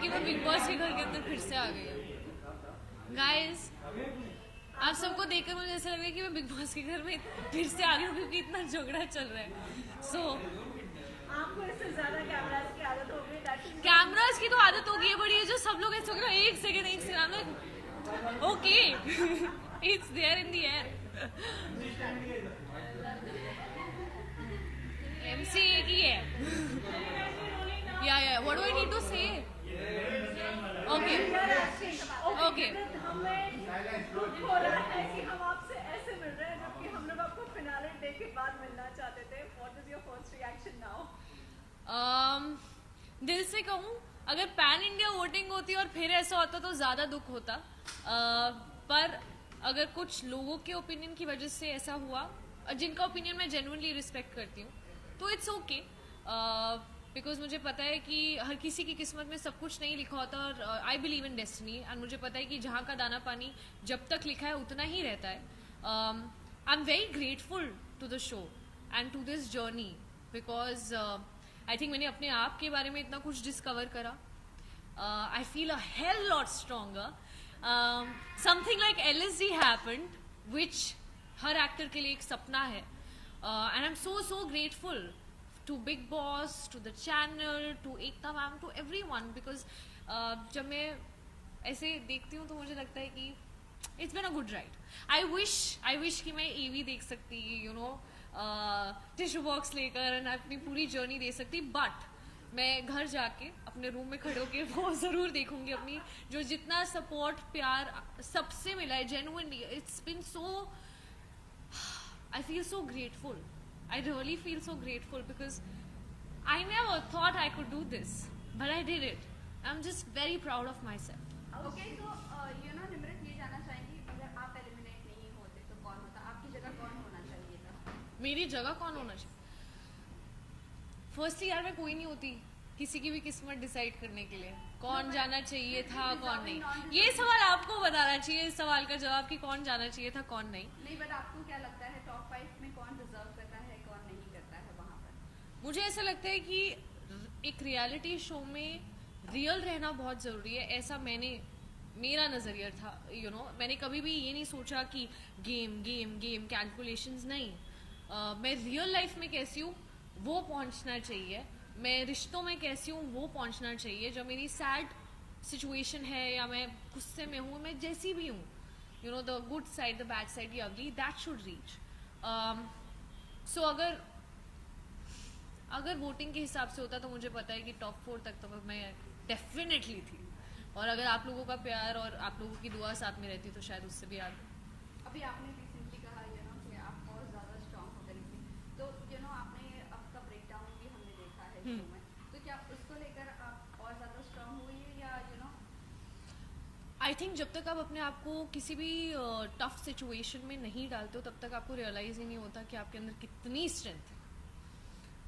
कि मैं big boss के घर के अंदर फिर से आ गई हूँ। गाइस, आप सबको देखकर मुझे ऐसा लग रहा है कि मैं बिग बॉस के घर में फिर से आ गई हूँ क्योंकि इतना झगड़ा चल रहा है। सो आपको इससे ज्यादा कैमरास की आदत हो गई। कैमरास की तो आदत हो गई है, बड़ी है जो सब लोग ऐसे हो गए एक second okay it's there in the air. MC एक ही है। या what do I need to say? Okay okay हमें दुख हो रहा है कि हम आपसे ऐसे मिल रहे हैं जबकि हम लोग आपको फिनाले डे के बाद मिलना चाहते थे। What is your first reaction now? दिल से कहूँ, अगर पैन इंडिया वोटिंग होती और फिर ऐसा होता तो ज़्यादा दुख होता। पर अगर कुछ लोगों के ओपिनियन की वजह से ऐसा हुआ, जिनका ओपिनियन मैं जेन्युइनली रिस्पेक्ट करती हूँ, तो इट्स ओके। बिकॉज मुझे पता है कि हर किसी की किस्मत में सब कुछ नहीं लिखा होता और I believe in destiny. And मुझे पता है कि जहाँ का दाना पानी जब तक लिखा है उतना ही रहता है। I am very grateful to the show and to this journey because I think मैंने अपने आप के बारे में इतना कुछ डिस्कवर करा। I feel a hell lot stronger. Something like LSD happened, which her actor के लिए एक सपना है। And I am so grateful to Big Boss, to the channel, to Ekta ma'am, to everyone because जब मैं ऐसे देखती हूँ तो मुझे लगता है कि it's been a good ride. I wish कि मैं AV देख सकती, you know, टिश्यू बॉक्स लेकर and अपनी पूरी जर्नी दे सकती, but मैं घर जाके अपने रूम में खड़े होके वो ज़रूर देखूंगी। अपनी जो जितना सपोर्ट प्यार सबसे मिला है genuinely, it's been so, I feel so grateful. I really feel so grateful because I never thought I could do this, but I did it. I'm just very proud of myself. Okay, so Nimrit ये जानना चाहेंगी अगर आप eliminate नहीं होते तो कौन होता? आपकी जगह कौन होना चाहिए था? मेरी जगह कौन होना चाहिए? फर्स्टली यार मैं कोई नहीं होती किसी की भी किस्मत डिसाइड करने के लिए कौन जाना चाहिए था कौन नहीं। ये सवाल आपको बताना चाहिए, इस सवाल का जवाब कि कौन जाना चाहिए था कौन नहीं। बट आपको क्या लगता है टॉप 5 में कौन डिजर्व करता है कौन नहीं करता है वहाँ पर? मुझे ऐसा लगता है कि एक रियलिटी शो में रियल रहना बहुत ज़रूरी है। ऐसा मेरा नज़रिया था। मैंने कभी भी ये नहीं सोचा कि गेम गेम गेम कैलकुलेशंस नहीं। मैं रियल लाइफ में कैसी हूँ वो पहुँचना चाहिए, मैं रिश्तों में कैसी हूँ वो पहुँचना चाहिए। जो मेरी सैड सिचुएशन है या मैं गुस्से में हूँ, मैं जैसी भी हूँ, the good side, the bad side, the ugly, that should reach. So अगर वोटिंग के हिसाब से होता तो मुझे पता है कि टॉप 4 तक तो मैं डेफिनेटली थी। और अगर आप लोगों का प्यार और आप लोगों की दुआ साथ में रहती तो शायद उससे भी आगे। अभी आपने रिसेंटली कहा कि आप और ज़्यादा स्ट्रॉन्ग हो करेंगे, तो आपने आपका ब्रेकडाउन भी हमने देखा है शो में, तो क्या उसको लेकर आप और ज़्यादा स्ट्रॉन्ग हुई है या आई थिंक जब तक आप अपने आप को किसी भी टफ सिचुएशन में नहीं डालते हो तब तक आपको रियलाइज ही नहीं होता कि आपके अंदर कितनी स्ट्रेंथ है।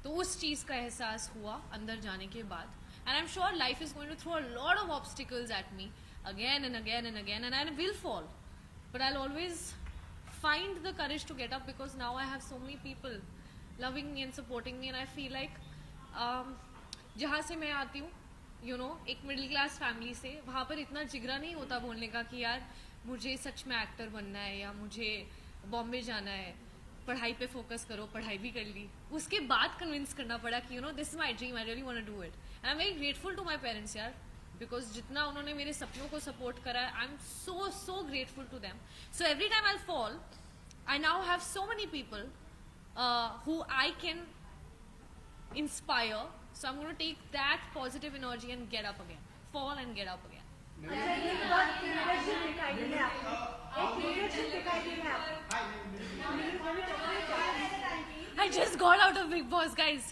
तो उस चीज़ का एहसास हुआ अंदर जाने के बाद। And I am sure life is going to throw a lot of obstacles at me again and again and again, and I will fall, but I'll always find the courage to get up because now I have so many people loving me and supporting me, and I feel like जहाँ से मैं आती हूँ एक middle class family से, वहाँ पर इतना जिगरा नहीं होता बोलने का कि यार मुझे सच में एक्टर बनना है या मुझे बॉम्बे जाना है, पढ़ाई पे फोकस करो। पढ़ाई भी कर ली, उसके बाद कन्विंस करना पड़ा कि this is my dream, I really want to do it. And I am very grateful to my parents यार, बिकॉज जितना उन्होंने मेरे सपनों को सपोर्ट करा है, I am so grateful to them. So every time I fall, I now have so many people who I can inspire, so I'm going to take that positive energy and get up again, fall and get up again. I just got out of Big Boss, guys.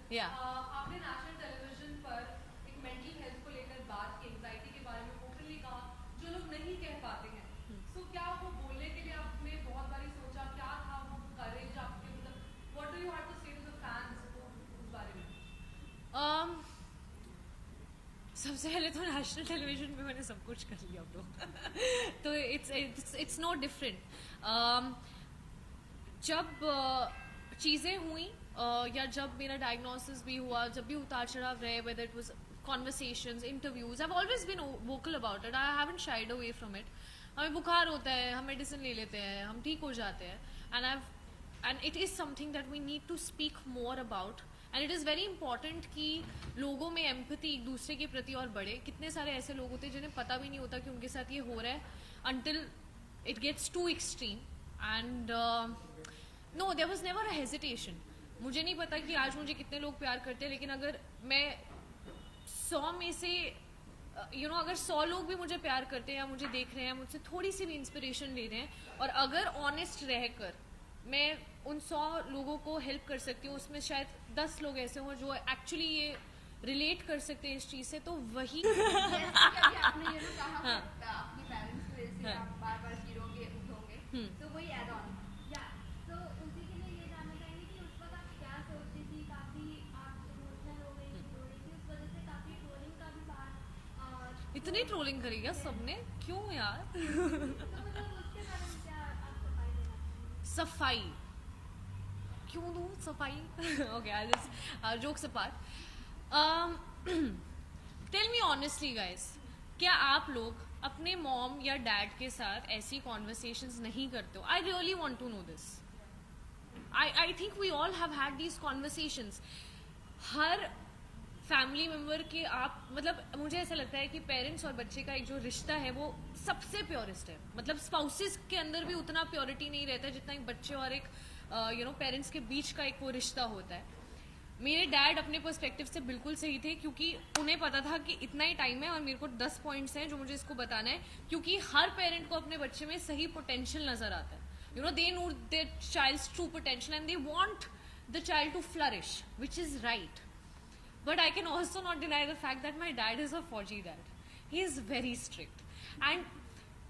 Yeah. आपने national television पर एक mental health को लेकर बात की, anxiety के बारे में ओपनली कहा, जो लोग नहीं कह पाते हैं। सो क्या आपको बोलने के लिए आपने बहुत बारी सोचा, क्या था वो करेज आपके, मतलब what do you have to say to the fans उस बारे में? सबसे पहले तो नेशनल टेलीविजन पे मैंने सब कुछ कर लिया अब तो इट्स नो डिफरेंट। जब चीज़ें हुई या जब मेरा डायग्नोसिस भी हुआ, जब भी उतार चढ़ाव रहे, whether it was conversations, interviews. I've always been vocal about it. I haven't shied away from it. हमें बुखार होता है, हम मेडिसिन ले लेते हैं, हम ठीक हो जाते हैं, and it is something that we need to speak more about. And it is very important कि लोगों में empathy एक दूसरे के प्रति और बढ़े. कितने सारे ऐसे लोग होते हैं जिन्हें पता भी नहीं होता कि उनके साथ ये हो रहा है until it gets too extreme. And no, there was never a hesitation. मुझे नहीं पता कि आज मुझे कितने लोग प्यार करते हैं, लेकिन अगर मैं 100 में से अगर 100 लोग भी मुझे प्यार करते हैं या मुझे देख रहे हैं, मुझसे थोड़ी सी भी इंस्पिरेशन ले रहे हैं, और अगर ऑनेस्ट रहकर मैं उन 100 लोगों को हेल्प कर सकती हूँ, उसमें शायद 10 लोग ऐसे हों जो एक्चुअली ये रिलेट कर सकते हैं इस चीज़ से, तो वही आपने कहा अपनी पेरेंट्स की वजह से आप बार-बार हीरो के उठोगे, तो वही ऐड ऑन तो उसी के लिए ये जानना चाहेंगे कि उस वक्त आप क्या सोचती थी? काफी आप इमोशनल हो गई थी, रो रही थी, उस वजह से काफी ट्रोलिंग का भी बात इतनी ट्रोलिंग करी क्या सबने? क्यों यार? तो मतलब उसके बारे में क्या आप सफाई देना चाहेंगे? सफाई क्यों दूँ सफाई? Okay, I'll just jokes apart. Tell me honestly guys, क्या आप लोग अपने मॉम या डैड के साथ ऐसी कॉन्वर्सेशंस नहीं करते हो? I really want to know this. I think we all have had these conversations. Her family member के आप मतलब मुझे ऐसा लगता है कि पेरेंट्स और बच्चे का एक जो रिश्ता है वो सबसे प्योरेस्ट है. मतलब स्पाउसेस के अंदर भी उतना प्योरिटी नहीं रहता जितना एक बच्चे और एक पेरेंट्स के बीच का एक वो रिश्ता होता है. मेरे डैड अपने पर्सपेक्टिव से बिल्कुल सही थे, क्योंकि उन्हें पता था कि इतना ही टाइम है और मेरे को 10 पॉइंट्स हैं जो मुझे इसको बताना है, क्योंकि हर पेरेंट को अपने बच्चे में सही पोटेंशियल नजर आता है. They know their child's true potential and they want the child to flourish, which is right. But I can also not deny the fact that my dad is a Fauji dad. He is very strict. And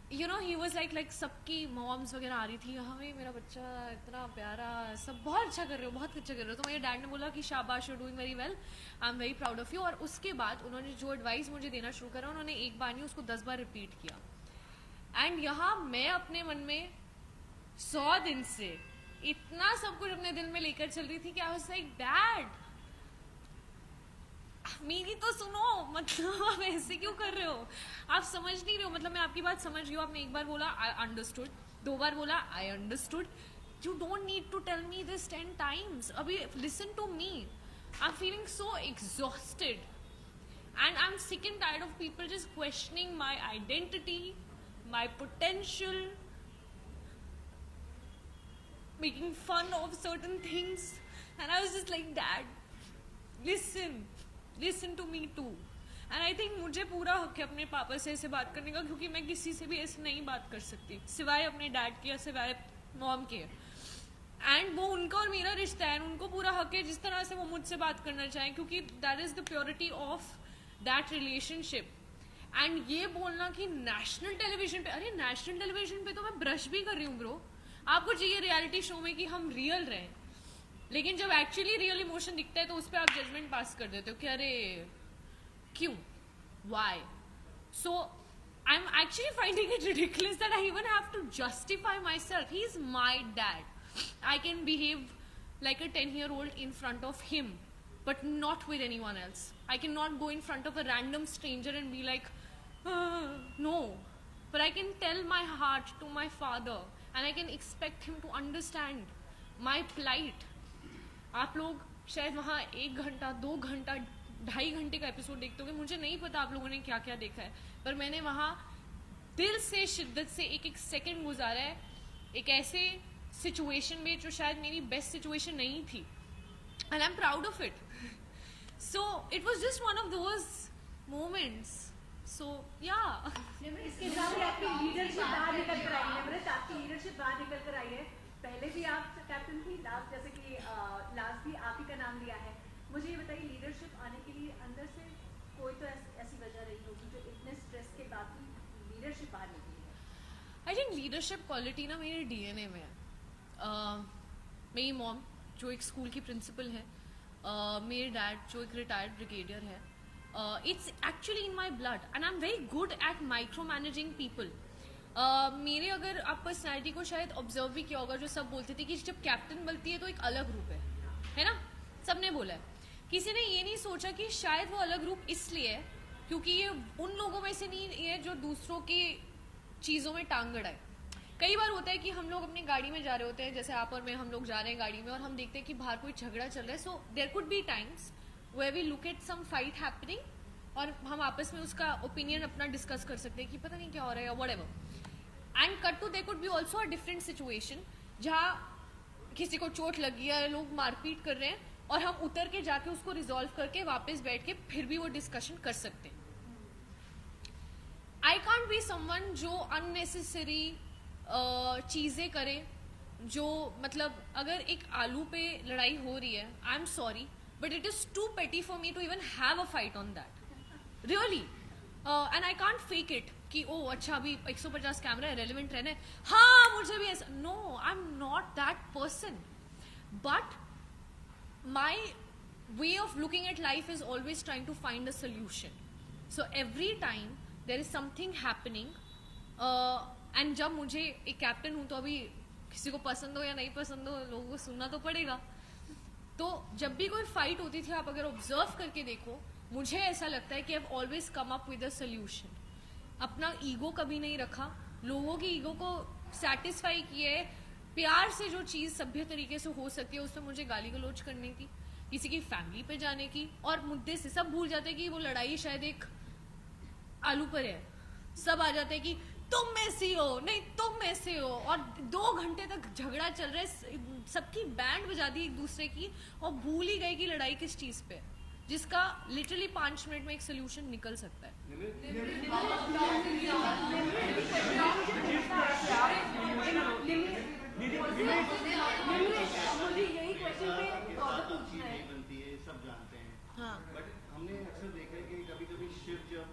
he was like सबकी moms वगैरह आ रही थी, हमें मेरा बच्चा इतना प्यारा, सब बहुत अच्छा कर रहे हो, बहुत अच्छा कर रहे हो. तो मेरे डैड ने बोला कि शाबाश, you doing very well, I am very proud of you. और उसके बाद उन्होंने जो एडवाइस मुझे देना शुरू करा, उन्होंने एक बार नहीं उसको 10 बार रिपीट किया. एंड यहाँ मैं अपने मन में 100 दिन से इतना सब कुछ अपने दिल में लेकर चल रही थी कि आई वाज लाइक, डैड मेरी तो सुनो, मतलब आप ऐसे क्यों कर रहे हो? आप समझ नहीं रहे हो. मतलब मैं आपकी बात समझ रही हूँ. आपने एक बार बोला आई अंडरस्टूड, 2 बार बोला I understood. You don't need to tell me this 10 times. अभी listen to me. I am feeling so exhausted and I am sick and tired of people just questioning my identity, my potential, making fun of certain things, and I was just like, Dad, listen to me too. And I think मुझे पूरा हक है अपने पापा से ऐसे बात करने का, क्योंकि मैं किसी से भी ऐसे नहीं बात कर सकती सिवाय अपने डैड के या सिवाय मॉम के. एंड वो उनका और मेरा रिश्ता है, उनको पूरा हक है जिस तरह से वो मुझसे बात करना चाहें, क्योंकि that is the purity of that relationship. And ये बोलना कि नेशनल टेलीविजन पे, अरे नेशनल टेलीविजन पे तो मैं ब्रश भी कर रही हूँ ब्रो. आपको चाहिए रियलिटी शो में कि हम रियल रहें, लेकिन जब एक्चुअली रियल इमोशन दिखता है तो उस पर आप जजमेंट पास कर देते हो कि अरे क्यों, why. So I am actually finding it ridiculous that I even have to justify myself. He is my dad. I can behave like a 10-year-old in front of him, but not with anyone else. I cannot go in front of a random stranger and be like, no. But I can tell my heart to my father, and I can expect him to understand my plight. आप लोग शायद वहाँ 1 घंटा 2 घंटा 2.5 घंटे का episode देखते होंगे. मुझे नहीं पता आप लोगों ने क्या क्या देखा है, पर मैंने वहाँ दिल से शिद्दत से एक सेकंड गुजारा है, एक ऐसे सिचुएशन में जो शायद मेरी बेस्ट सिचुएशन नहीं थी, and I'm proud of it. So it was just one of those moments. So yeah. इसके साथ ही आपकी लीडरशिप बाहर निकल कर आई है. नम्रत, आपकी लीडरशिप बाहर निकल कर आई है. पहले भी आप कैप्टन थी, लास्ट जैसे कि लास्ट भी आप ही का नाम लिया है. मुझे ये बताइए, लीडरशिप आने के लिए अंदर से कोई तो ऐसी वजह रही होगी जो इतने स्ट्रेस के बाद भी लीडरशिप बाहर निकली है. आई थिंक लीडरशिप क्वालिटी ना मेरे डीएनए में है. मेरी मॉम जो एक स्कूल की प्रिंसिपल है, मेरे डैड जो एक रिटायर्ड ब्रिगेडियर है. It's actually in my blood and I am very good at micro managing people. मेरे अगर आप पर्सनैलिटी को शायद ऑब्जर्व भी किया होगा, जो सब बोलते थे कि जब कैप्टन बनती है तो एक अलग रूप है ना, सबने बोला है. किसी ने ये नहीं सोचा कि शायद वो अलग रूप इसलिए है क्योंकि ये उन लोगों में से नहीं है जो दूसरों की चीज़ों में टांग अड़ाए। कई बार होता है कि हम लोग अपनी गाड़ी में जा रहे होते हैं, जैसे आप और मैं, हम लोग जा रहे हैं गाड़ी में और हम देखते हैं कि बाहर कोई झगड़ा चल रहा है। So there could be times where we look at some fight happening और हम आपस में उसका ओपिनियन अपना डिस्कस कर सकते हैं कि पता नहीं क्या हो रहा है, whatever. And cut to there could be also a different situation जहाँ किसी को चोट लगी है, लोग मारपीट कर रहे हैं और हम उतर के जाके उसको रिजॉल्व करके वापस बैठ के फिर भी वो डिस्कशन कर सकते हैं। आई कांट बी समवन जो अननेसेसरी चीज़ें करे, जो मतलब अगर एक आलू पे लड़ाई हो रही है, I am sorry but it is too petty for me to even have a fight on that really. And I can't fake it कि ओ अच्छा अभी 150 कैमरा है, रेलिवेंट रहना है, हाँ मुझे भी ऐसा। No, I am not that person, but my way of looking at life is always trying to find a solution. So every time there is something happening and जब मुझे एक कैप्टन हूँ तो अभी किसी को पसंद हो या नहीं पसंद हो लोगों को सुनना तो पड़ेगा। तो जब भी कोई फाइट होती थी, आप अगर ऑब्जर्व करके देखो, मुझे ऐसा लगता है कि I have always come up with a solution. अपना ईगो कभी नहीं रखा, लोगों की ईगो को सेटिस्फाई किए, प्यार से जो चीज़ सभ्य तरीके से हो सकती है उसमें मुझे गाली गलौज करनी थी, किसी की फैमिली पे जाने की, और मुद्दे से सब भूल जाते कि वो लड़ाई शायद एक आलू पर है। सब आ जाते कि तुम ऐसी हो, नहीं तुम ऐसे हो, और 2 घंटे तक झगड़ा चल रहा है, सबकी बैंड बजा दी एक दूसरे की और भूल ही गए कि लड़ाई किस चीज़ पे, जिसका लिटरली 5 मिनट में एक सोल्यूशन निकल सकता है। मुझे यही क्वेश्चन पे पूछना है। बनती है, सब जानते हैं। हाँ। बट हमने अक्सर देखा है कि कभी-कभी शिव जब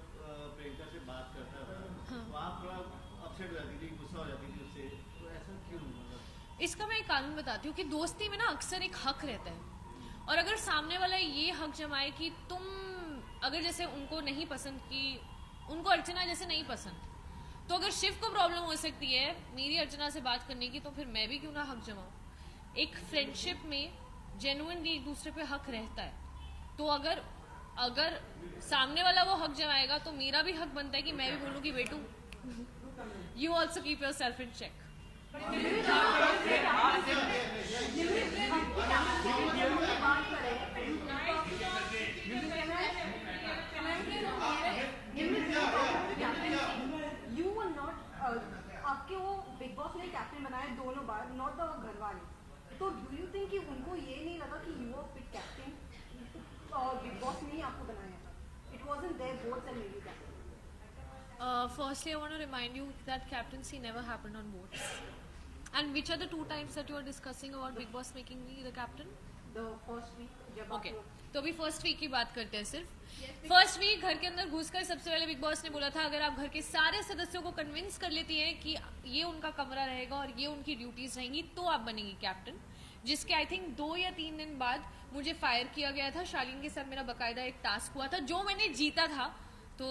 प्रियंका से बात करता था, तो आप थोड़ा अपसेट हो जाती थी, गुस्सा हो जाती थी उससे, तो ऐसा क्यों? मतलब इसका मैं एक कारण बताती हूँ कि दोस्ती में ना अक्सर एक हक रहता है, और अगर सामने वाला ये हक जमाए कि तुम अगर जैसे उनको नहीं पसंद, कि उनको अर्चना जैसे नहीं पसंद, तो अगर शिव को प्रॉब्लम हो सकती है मेरी अर्चना से बात करने की, तो फिर मैं भी क्यों ना हक जमाऊं। एक फ्रेंडशिप में जेन्युइनली एक दूसरे पे हक रहता है, तो अगर सामने वाला वो हक जमाएगा तो मेरा भी हक बनता है कि मैं भी बोलूँ कि बेटू you also keep yourself in check. You were not आपके वो बिग बॉस ने कैप्टन बनाया दोनों बार, नॉट द घर वाले, तो डू यू थिंक कि उनको ये नहीं लगा कि यू आर पिक कैप्टन और बिग बॉस ने ही आपको बनाया था? It wasn't their votes and maybe that. Firstly, I want to remind you that captaincy never happened on votes. And which are the 2 times that you are discussing about Big Boss making me the captain? The first week जब Okay. आपको तो अभी first week की बात करते हैं सिर्फ। First week घर के अंदर घुसकर सबसे पहले बिग बॉस ने बोला था अगर आप घर के सारे सदस्यों को कन्विंस कर लेती हैं कि ये उनका कमरा रहेगा और ये उनकी ड्यूटीज रहेंगी तो आप बनेंगी कैप्टन, जिसके आई थिंक 2 या 3 दिन बाद मुझे फायर किया गया था। शालीन के साथ मेरा बकायदा एक टास्क हुआ था जो मैंने जीता था, तो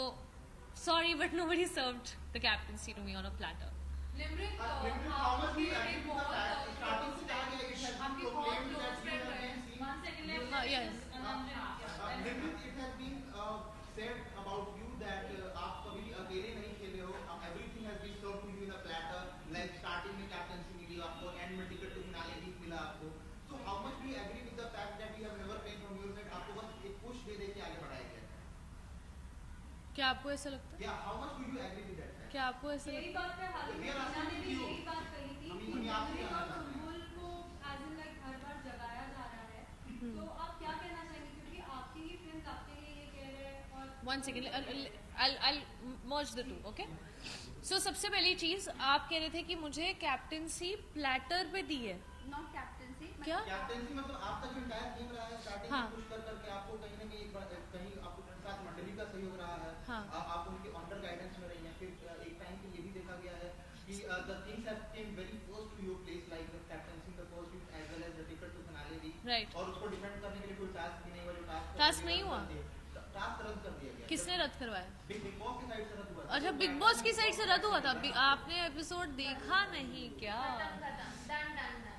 sorry but nobody served the captaincy to me on a platter. Limerick how much do you आपके agree बहुत with the fact, starting से कहा गया कि शायद आपके you बहुत proclaimed close that you friend have रहे। been seen- 1 second left. Yes. Limit, it has been said about you that आप कभी भी अकेले नहीं खेले हो, everything has been served to you in a platter, like starting में कैप्टनसी मिली आपको, एंड में टिकट टू फिनाले भी मिला आपको, so how much do you agree with the fact that you have never played from your side, आपको बस एक push दे के आगे बढ़ाया गया है? क्या आपको ऐसा लगता है? Yeah, how much do you agree with that fact? क्या आपको ऐसा यही लगता है? बात है, हालांकि We are asking मैंने भी you. यही बात कही थी कि हमें आपसे लिमरिक जानना और चाहते हैं। अमूल को as in like हर बार जगाया जा रहा है, तो आप क्या कहना चाहेंगे, क्योंकि आपकी ही फ्रेंड्स आपके लिए ये कह रहे हैं और 1 second, I'll merge the two, okay? So सबसे पहली चीज आप कह रहे थे कि मुझे कैप्टनसी प्लेटर पे दी है, नॉट कैप्टनसी क्या? कैप्टनसी मतलब आपका जो इंटायर टीम रहा है, स्टार्टिंग हाँ। में पुश कर करके आपको कहीं ना कहीं एक बार कहीं आपको साथ मंडली का सहयोग रहा है, हाँ। आप उनके अंडर गाइडेंस में रही हैं, फिर एक टाइम पे ये भी देखा गया है कि the things have came very close to your place, like the captaincy the first week as well as the ticket to finale भी, Right. और उसको डिफेंड करने के लिए कोई टास्क भी नहीं हुआ, जो टास्क नहीं हुआ? टास्क रद्द कर दिया गया। किसने रद्द करवाया? बिग बॉस की साइड से रद्द हुआ। अच्छा, बिग बॉस की साइड से रद्द हुआ था। आपने एपिसोड देखा नहीं क्या? खत्म डन डन डन।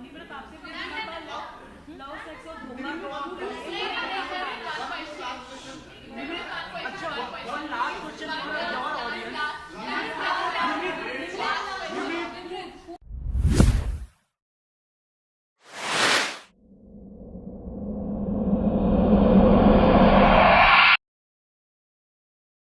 निम्रत आपसे